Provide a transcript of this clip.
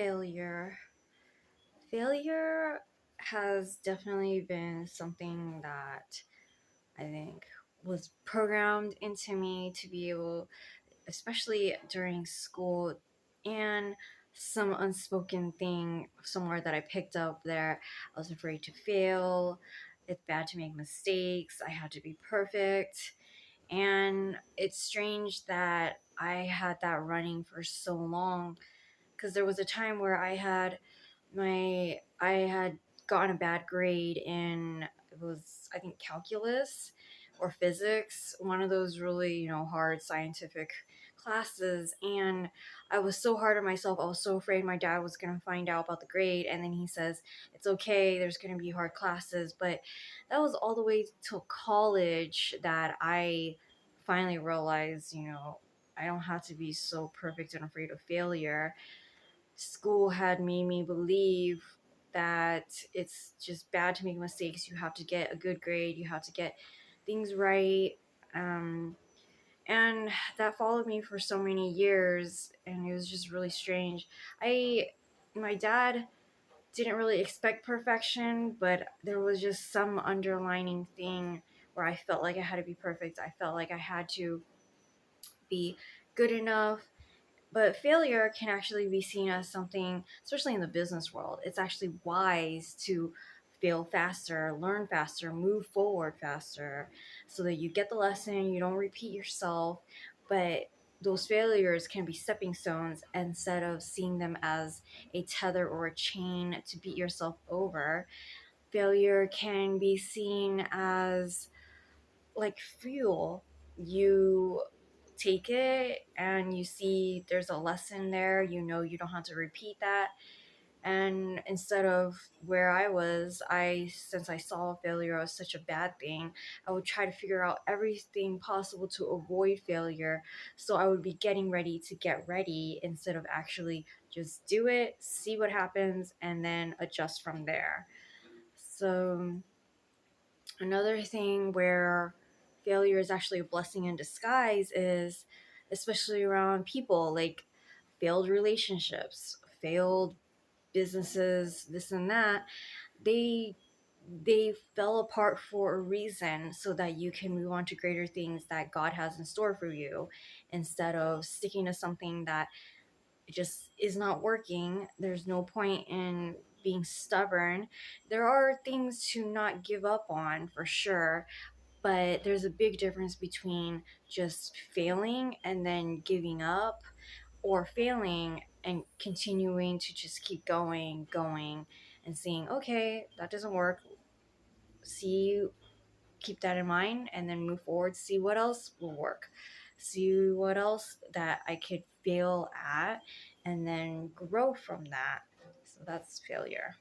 Failure. Failure has definitely been something that I think was programmed into me to be able, especially during school, and some unspoken thing somewhere that I picked up there. I was afraid to fail. It's bad to make mistakes. I had to be perfect. And it's strange that I had that running for so long because there was a time where I had gotten a bad grade in, it was, I think, calculus or physics, one of those really, hard scientific classes. And I was so hard on myself. I was so afraid my dad was going to find out about the grade. And then he says, it's okay, there's going to be hard classes. But that was all the way till college that I finally realized, I don't have to be so perfect and afraid of failure. School had made me believe that it's just bad to make mistakes. You have to get a good grade, you have to get things right. Um, and that followed me for so many years, and it was just really strange. My dad didn't really expect perfection, but there was just some underlining thing where I felt like I had to be perfect. I felt like I had to be good enough. But failure can actually be seen as something, especially in the business world. It's actually wise to fail faster, learn faster, move forward faster so that you get the lesson, you don't repeat yourself. But those failures can be stepping stones instead of seeing them as a tether or a chain to beat yourself over. Failure can be seen as like fuel. You take it and you see there's a lesson there, you don't have to repeat that. And instead of where I was, since I saw failure as such a bad thing, I would try to figure out everything possible to avoid failure. So I would be getting ready to get ready instead of actually just do it, see what happens, and then adjust from there. So another thing where failure is actually a blessing in disguise is especially around people, like failed relationships, failed businesses, this and that. They they fell apart for a reason so that you can move on to greater things that God has in store for you, instead of sticking to something that just is not working. There's no point in being stubborn. There are things to not give up on for sure, but there's a big difference between just failing and then giving up, or failing and continuing to just keep going and seeing, okay, that doesn't work. See, keep that in mind and then move forward, see what else will work, see what else that I could fail at, and then grow from that. So that's failure.